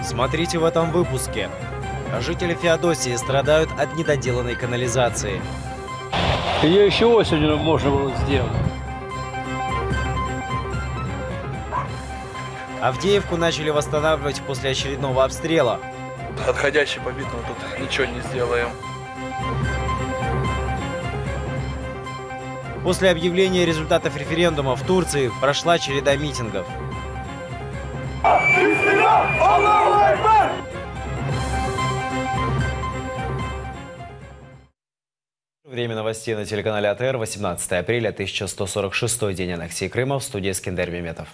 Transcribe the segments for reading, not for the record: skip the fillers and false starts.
Смотрите в этом выпуске. Жители Феодосии страдают от недоделанной канализации. Ее еще осенью можно было сделать. Авдеевку начали восстанавливать после очередного обстрела. Отходящий побит, но тут ничего не сделаем. После объявления результатов референдума в Турции прошла череда митингов. Время новостей на телеканале АТР. 18 апреля, 1146 день аннексии Крыма. В студии Искандер Меметов.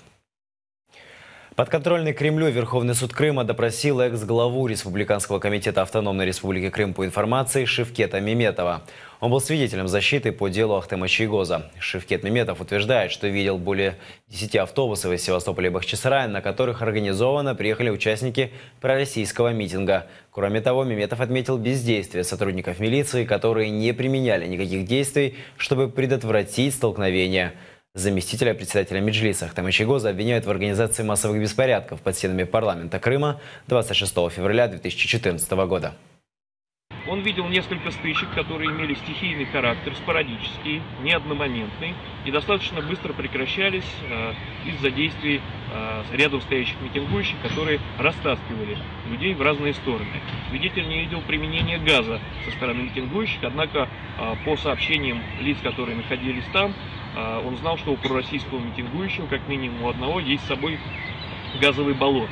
Подконтрольный Кремлю Верховный суд Крыма допросил экс-главу Республиканского комитета Автономной Республики Крым по информации Шевкета Меметова. Он был свидетелем защиты по делу Ахтема Чийгоза. Шевкет Меметов утверждает, что видел более 10 автобусов из Севастополя и Бахчисарая, на которых организованно приехали участники пророссийского митинга. Кроме того, Меметов отметил бездействие сотрудников милиции, которые не применяли никаких действий, чтобы предотвратить столкновение. Заместителя председателя Меджлиса Ахтема Чийгоза обвиняют в организации массовых беспорядков под стенами парламента Крыма 26 февраля 2014 года. Он видел несколько стычек, которые имели стихийный характер, спорадический, не одномоментный и достаточно быстро прекращались из-за действий рядом стоящих митингующих, которые растаскивали людей в разные стороны. Свидетель не видел применения газа со стороны митингующих, однако по сообщениям лиц, которые находились там, он знал, что у пророссийского митингующего, как минимум у одного, есть с собой газовый баллон.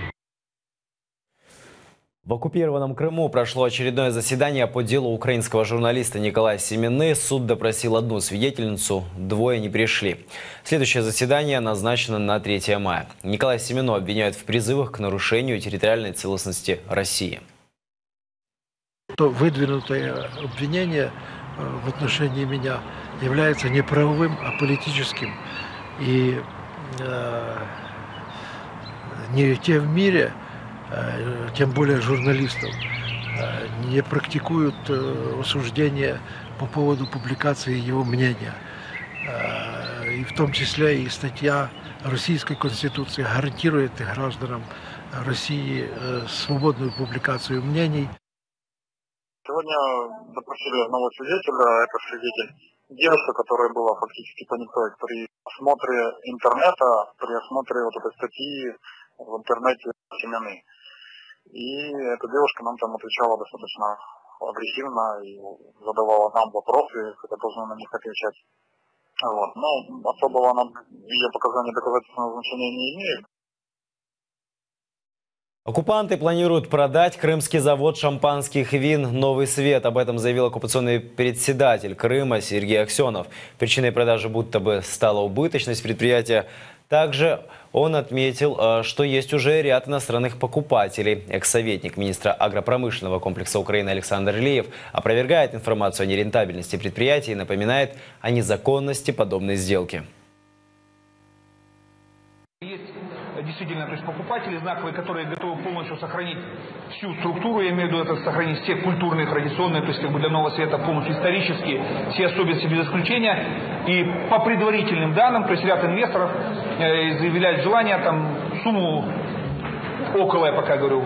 В оккупированном Крыму прошло очередное заседание по делу украинского журналиста Николая Семины. Суд допросил одну свидетельницу, двое не пришли. Следующее заседание назначено на 3 мая. Николая Семину обвиняют в призывах к нарушению территориальной целостности России. Выдвинутое обвинение в отношении меня является не правовым, а политическим. И нигде в мире, тем более журналистов, не практикуют осуждения по поводу публикации его мнения. И в том числе и статья Российской Конституции гарантирует гражданам России свободную публикацию мнений. Сегодня допросили одного свидетеля, это свидетель девушка, которая была фактически понятой при осмотре интернета, при осмотре вот этой статьи в интернете Семены. И эта девушка нам там отвечала достаточно агрессивно и задавала нам вопросы, хотя должна на них отвечать. Вот. Но особого она, ее показания доказательственного значения не имеет. Оккупанты планируют продать крымский завод шампанских вин «Новый свет». Об этом заявил оккупационный председатель Крыма Сергей Аксенов. Причиной продажи будто бы стала убыточность предприятия. Также он отметил, что есть уже ряд иностранных покупателей. Экс-советник министра агропромышленного комплекса Украины Александр Илеев опровергает информацию о нерентабельности предприятия и напоминает о незаконности подобной сделки. Действительно, то есть покупатели знаковые, которые готовы полностью сохранить всю структуру, я имею в виду, это сохранить все культурные, традиционные, то есть как бы для Нового Света полностью исторические, все особенности без исключения. И по предварительным данным, то есть ряд инвесторов заявляют желание там сумму около, я пока говорю,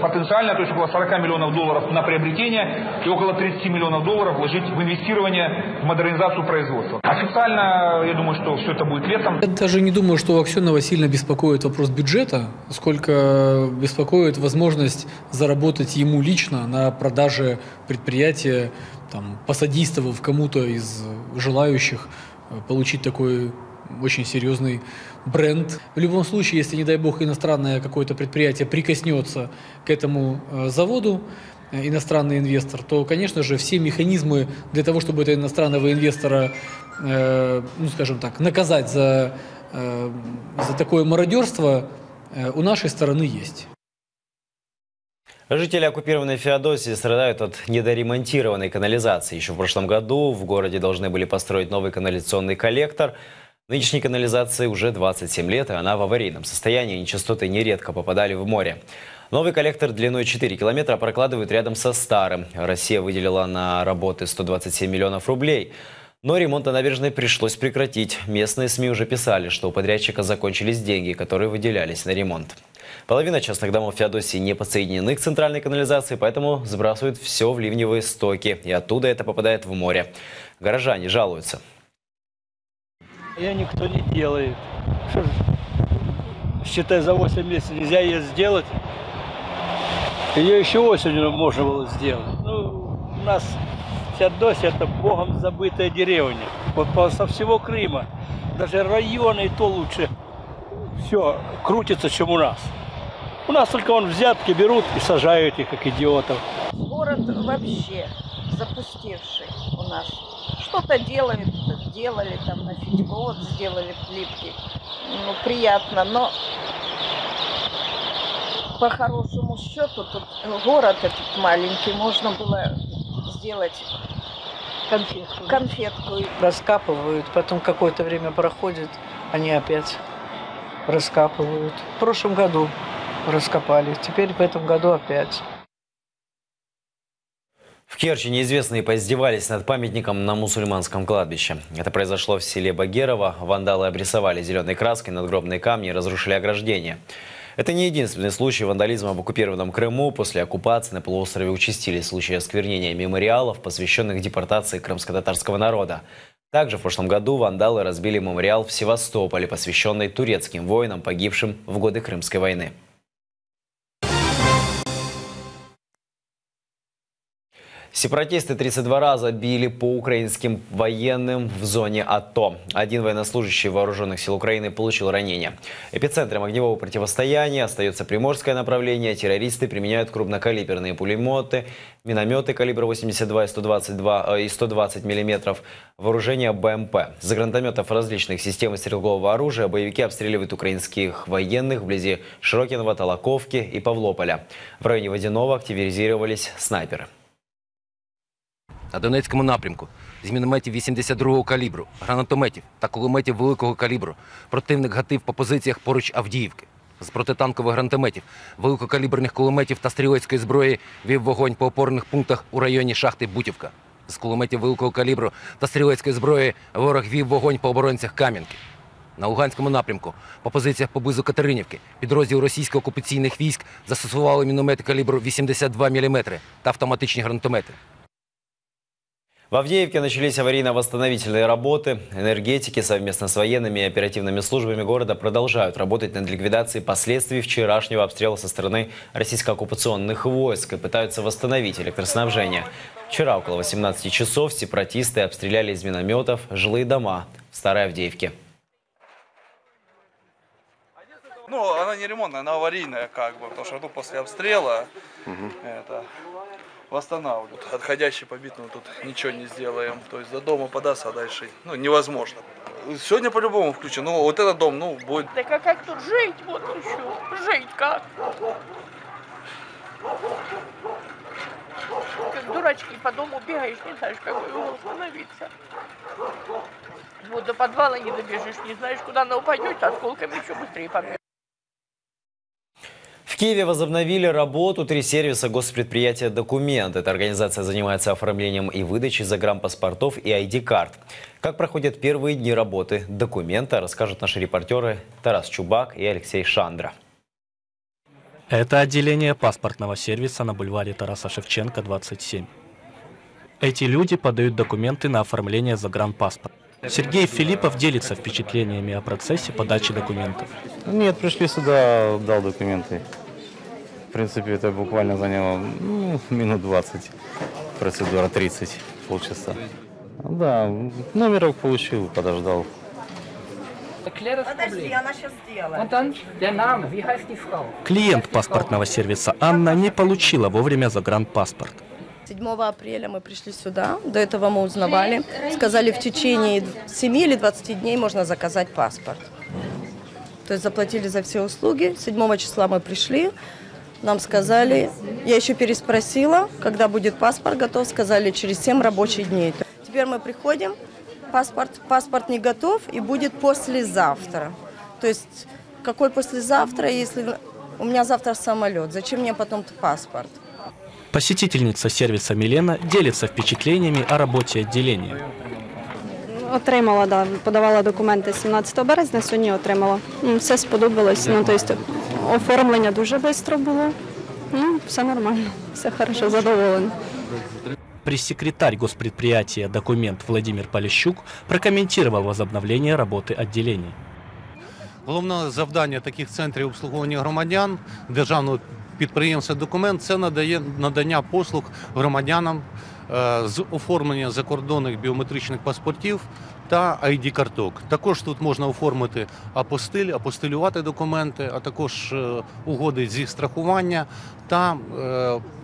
потенциально, то есть около 40 миллионов долларов на приобретение и около 30 миллионов долларов вложить в инвестирование, в модернизацию производства. Официально, я думаю, что все это будет летом. Я даже не думаю, что Аксенова сильно беспокоит вопрос бюджета, сколько беспокоит возможность заработать ему лично на продаже предприятия, там, посодействовав кому-то из желающих получить такой очень серьезный бренд. В любом случае, если, не дай бог, иностранное какое-то предприятие прикоснется к этому заводу, иностранный инвестор, то, конечно же, все механизмы для того, чтобы этого иностранного инвестора, ну, скажем так, наказать за такое мародерство, у нашей стороны есть. Жители оккупированной Феодосии страдают от недоремонтированной канализации. Еще в прошлом году в городе должны были построить новый канализационный коллектор. Нынешней канализации уже 27 лет, и она в аварийном состоянии, нечистоты нередко попадали в море. Новый коллектор длиной 4 километра прокладывают рядом со старым. Россия выделила на работы 127 миллионов рублей. Но ремонт на набережной пришлось прекратить. Местные СМИ уже писали, что у подрядчика закончились деньги, которые выделялись на ремонт. Половина частных домов Феодосии не подсоединены к центральной канализации, поэтому сбрасывают все в ливневые стоки. И оттуда это попадает в море. Горожане жалуются. Ее никто не делает. Что ж, считай, за 8 месяцев нельзя ее сделать. Ее еще осенью можно было сделать. Ну, у нас Феодосия – это богом забытая деревня. Вот со всего Крыма, даже районы и то лучше все крутится, чем у нас. У нас только вон взятки берут и сажают их, как идиотов. Город вообще запустевший у нас. Что-то делали там на Федьгот, сделали плитки. Ну, приятно, но по хорошему счету тут город этот маленький, можно было сделать конфетку. Раскапывают, потом какое-то время проходит, они опять раскапывают. В прошлом году раскопали, теперь в этом году опять. В Керчи неизвестные поиздевались над памятником на мусульманском кладбище. Это произошло в селе Багерово. Вандалы обрисовали зеленой краской надгробные камни и разрушили ограждения. Это не единственный случай вандализма в оккупированном Крыму. После оккупации на полуострове участились случаи осквернения мемориалов, посвященных депортации крымско-татарского народа. Также в прошлом году вандалы разбили мемориал в Севастополе, посвященный турецким воинам, погибшим в годы Крымской войны. Сепаратисты 32 раза били по украинским военным в зоне АТО. Один военнослужащий вооруженных сил Украины получил ранение. Эпицентром огневого противостояния остается Приморское направление. Террористы применяют крупнокалиберные пулеметы, минометы калибра 82 и 120 мм, вооружение БМП. За гранатометов различных систем стрелкового оружия боевики обстреливают украинских военных вблизи Широкиного, Толоковки и Павлополя. В районе Водяного активизировались снайперы. На Донецькому напрямку з мінометів 82-го калібру, гранатометів та кулеметів великого калібру противник гатив по позиціях поруч Авдіївки. З протитанкових гранатометів, великокаліберних кулеметів та стрілецької зброї вів вогонь по опорних пунктах у районі шахти Бутівка. З кулеметів великого калібру та стрілецької зброї ворог вів вогонь по оборонцях Кам'янки. На Луганському напрямку, по позиціях поблизу Катеринівки, підрозділ російсько-окупаційних військ застосували міномети калібру 82 мм та автоматичні гранатомети. В Авдеевке начались аварийно-восстановительные работы. Энергетики совместно с военными и оперативными службами города продолжают работать над ликвидацией последствий вчерашнего обстрела со стороны российско-оккупационных войск и пытаются восстановить электроснабжение. Вчера около 18 часов сепаратисты обстреляли из минометов жилые дома в Старой Авдеевке. Ну, она не ремонтная, она аварийная, как бы, потому что после обстрела это восстанавливают. Отходящий побит, ну тут ничего не сделаем. То есть до дома податься, а дальше невозможно. Сегодня по-любому включен. Ну, вот этот дом, будет. Так а как тут жить? Вот еще. Жить как? Как дурачки по дому бегаешь, не знаешь, как его остановиться. Вот до подвала не добежишь, не знаешь, куда она упадет, осколками еще быстрее побежишь. В Киеве возобновили работу 3 сервиса госпредприятия «Документ». Эта организация занимается оформлением и выдачей загранпаспортов и ID-карт. Как проходят первые дни работы «Документа», расскажут наши репортеры Тарас Чубак и Алексей Шандра. Это отделение паспортного сервиса на бульваре Тараса Шевченко, 27. Эти люди подают документы на оформление загранпаспорта. Сергей Филиппов делится впечатлениями о процессе подачи документов. Нет, пришли сюда, дал документы. В принципе, это буквально заняло минут 20, процедура 30, полчаса. Да, номерок получил, подождал. Подожди, она сейчас сделает. Клиент паспортного сервиса Анна не получила вовремя загранпаспорт. 7 апреля мы пришли сюда, до этого мы узнавали, сказали, в течение 7 или 20 дней можно заказать паспорт. То есть заплатили за все услуги, 7 числа мы пришли, нам сказали, я еще переспросила, когда будет паспорт готов, сказали через 7 рабочих дней. Теперь мы приходим, паспорт не готов и будет послезавтра. То есть какой послезавтра, если у меня завтра самолет, зачем мне потом паспорт? Посетительница сервиса Милена делится впечатлениями о работе отделения. Отримала, да. Подавала документи 17 березня, сьогодні отримала. Все сподобалось. Тобто, оформлення дуже швидко було. Все нормально, все хорошо, задоволена. Пресс-секретарь госпредприятия «Документ» Владимир Полищук прокомментировал возобновление работы отделений. Головне завдання таких центрів обслуговування громадян державного підприємства «Документ» – це надання послуг громадянам з оформлення закордонних біометричних паспортів та ID-карток. Також тут можна оформити апостиль, апостилювати документи, а також угоди зі страхування та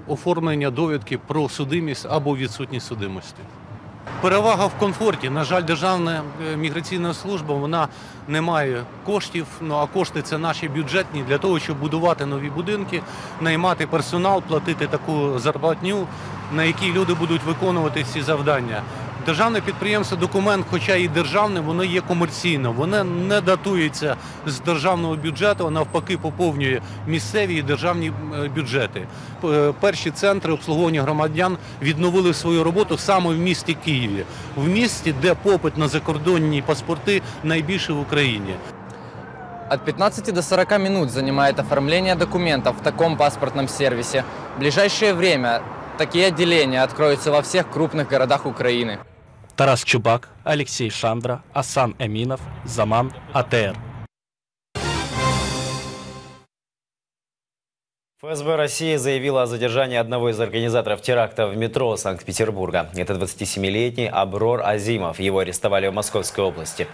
оформлення довідки про судимість або відсутність судимості. Перевага в комфорті. На жаль, Державна міграційна служба, вона не має коштів, а кошти – це наші бюджетні, для того, щоб будувати нові будинки, наймати персонал, платити таку зарплатню, на якій люди будуть виконувати ці завдання. Державне підприємство «Документ», хоча і державне, воно є комерційним, воно не датується з державного бюджету, а навпаки поповнює місцеві і державні бюджети. Перші центри обслуговування громадян відновили свою роботу саме в місті Києві, в місті, де попит на закордонні паспорти найбільший в Україні. От 15 до 40 минут занимает оформление документов в таком паспортном сервисе. В ближайшее время такие отделения откроются во всех крупных городах Украины. Тарас Чубак, Алексей Шандра, Асан Эминов, Заман, АТР. ФСБ России заявила о задержании одного из организаторов теракта в метро Санкт-Петербурга. Это 27-летний Аброр Азимов. Его арестовали в Московской области.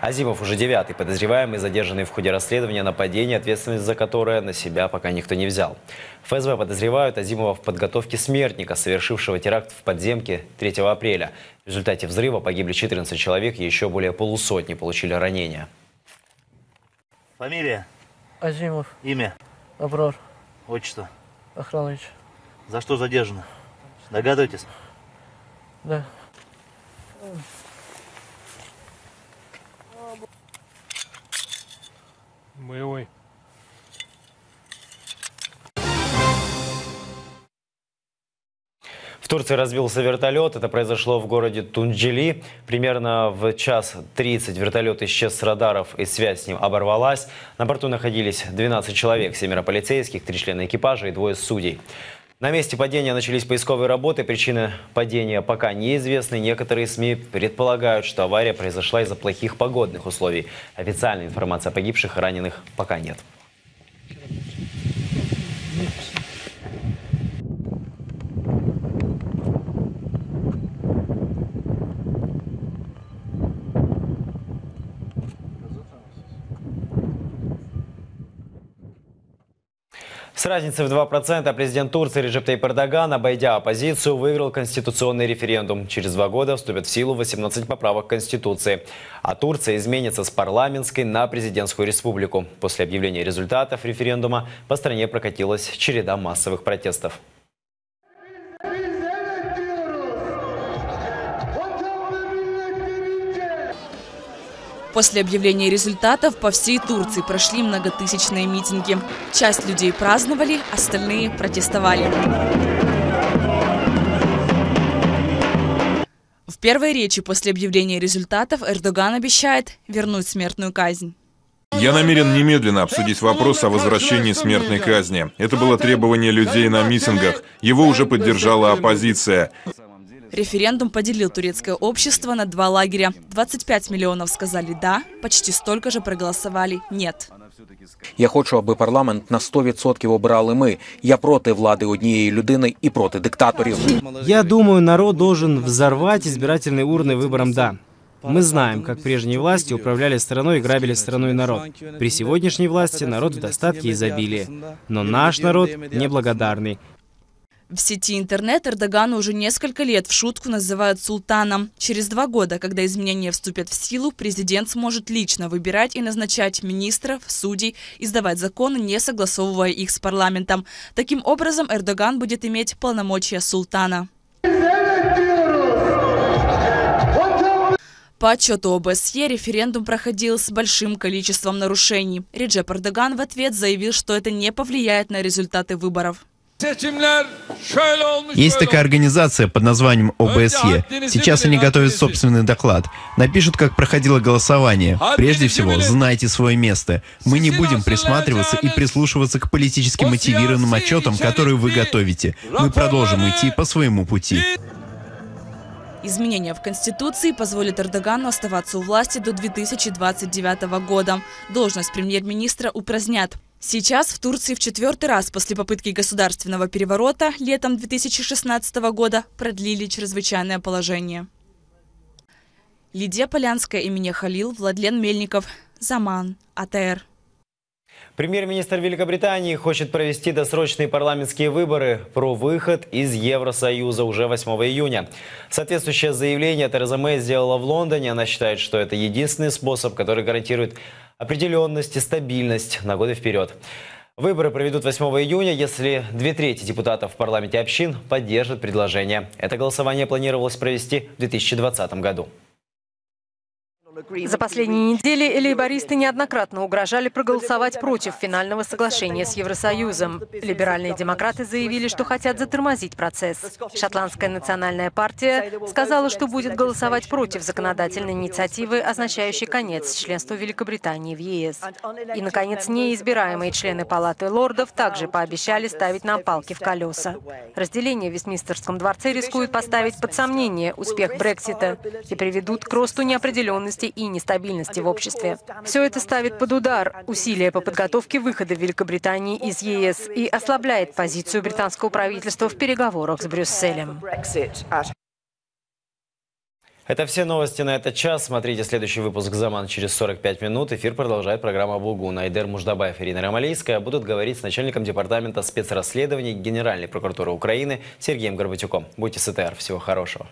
Азимов уже 9-й подозреваемый, задержанный в ходе расследования нападения, ответственность за которое на себя пока никто не взял. ФСБ подозревают Азимова в подготовке смертника, совершившего теракт в подземке 3 апреля. В результате взрыва погибли 14 человек, и еще более полусотни получили ранения. Фамилия? Азимов. Имя? Аброр Отчество? Охранович. За что задержаны? Догадываетесь? Да. Боевой. В Турции разбился вертолет. Это произошло в городе Тунджели. Примерно в 1:30 вертолет исчез с радаров, и связь с ним оборвалась. На борту находились 12 человек, 7 полицейских, 3 члена экипажа и 2 судей. На месте падения начались поисковые работы. Причины падения пока неизвестны. Некоторые СМИ предполагают, что авария произошла из-за плохих погодных условий. Официальной информации о погибших и раненых пока нет. С разницей в 2% президент Турции Реджеп Тайип Эрдоган, обойдя оппозицию, выиграл конституционный референдум. Через 2 года вступят в силу 18 поправок к Конституции. А Турция изменится с парламентской на президентскую республику. После объявления результатов референдума по стране прокатилась череда массовых протестов. После объявления результатов по всей Турции прошли многотысячные митинги. Часть людей праздновали, остальные протестовали. В первой речи после объявления результатов Эрдоган обещает вернуть смертную казнь. Я намерен немедленно обсудить вопрос о возвращении смертной казни. Это было требование людей на митингах. Его уже поддержала оппозиция. Референдум поделил турецкое общество на 2 лагеря. 25 миллионов сказали «да», почти столько же проголосовали «нет». Я хочу, аби парламент на 100% обирали ми. Я проти влади однієї людини і проти диктаторів. Я думаю, народ должен взорвать избирательные урны выбором «да». Мы знаем, как прежние власти управляли страной и грабили страну и народ. При сегодняшней власти народ в достатке и изобилии. Но наш народ неблагодарный. В сети интернет Эрдогана уже несколько лет в шутку называют султаном. Через 2 года, когда изменения вступят в силу, президент сможет лично выбирать и назначать министров, судей, издавать законы, не согласовывая их с парламентом. Таким образом, Эрдоган будет иметь полномочия султана. По отчету ОБСЕ референдум проходил с большим количеством нарушений. Реджеп Эрдоган в ответ заявил, что это не повлияет на результаты выборов. Есть такая организация под названием ОБСЕ. Сейчас они готовят собственный доклад. Напишут, как проходило голосование. Прежде всего, знайте свое место. Мы не будем присматриваться и прислушиваться к политически мотивированным отчетам, которые вы готовите. Мы продолжим идти по своему пути. Изменения в Конституции позволят Эрдогану оставаться у власти до 2029 года. Должность премьер-министра упразднят. Сейчас в Турции в 4-й раз после попытки государственного переворота летом 2016 года продлили чрезвычайное положение. Лидия Полянская, Эмине Халил, Владлен Мельников, Заман, АТР. Премьер-министр Великобритании хочет провести досрочные парламентские выборы про выход из Евросоюза уже 8 июня. Соответствующее заявление Тереза Мэй сделала в Лондоне. Она считает, что это единственный способ, который гарантирует определенность и стабильность на годы вперед. Выборы проведут 8 июня, если 2/3 депутатов в парламенте общин поддержат предложение. Это голосование планировалось провести в 2020 году. За последние недели лейбористы неоднократно угрожали проголосовать против финального соглашения с Евросоюзом. Либеральные демократы заявили, что хотят затормозить процесс. Шотландская национальная партия сказала, что будет голосовать против законодательной инициативы, означающей конец членству Великобритании в ЕС. И, наконец, неизбираемые члены Палаты лордов также пообещали ставить нам палки в колеса. Разделение в Вестминстерском дворце рискует поставить под сомнение успех Брексита и приведут к росту неопределенности и нестабильности в обществе. Все это ставит под удар усилия по подготовке выхода Великобритании из ЕС и ослабляет позицию британского правительства в переговорах с Брюсселем. Это все новости на этот час. Смотрите следующий выпуск «Заман» через 45 минут. Эфир продолжает программа «Булгун». Айдер Муждабаев и Ирина Ромалейская будут говорить с начальником департамента спецрасследований Генеральной прокуратуры Украины Сергеем Горбатюком. Будьте с ЭТР. Всего хорошего.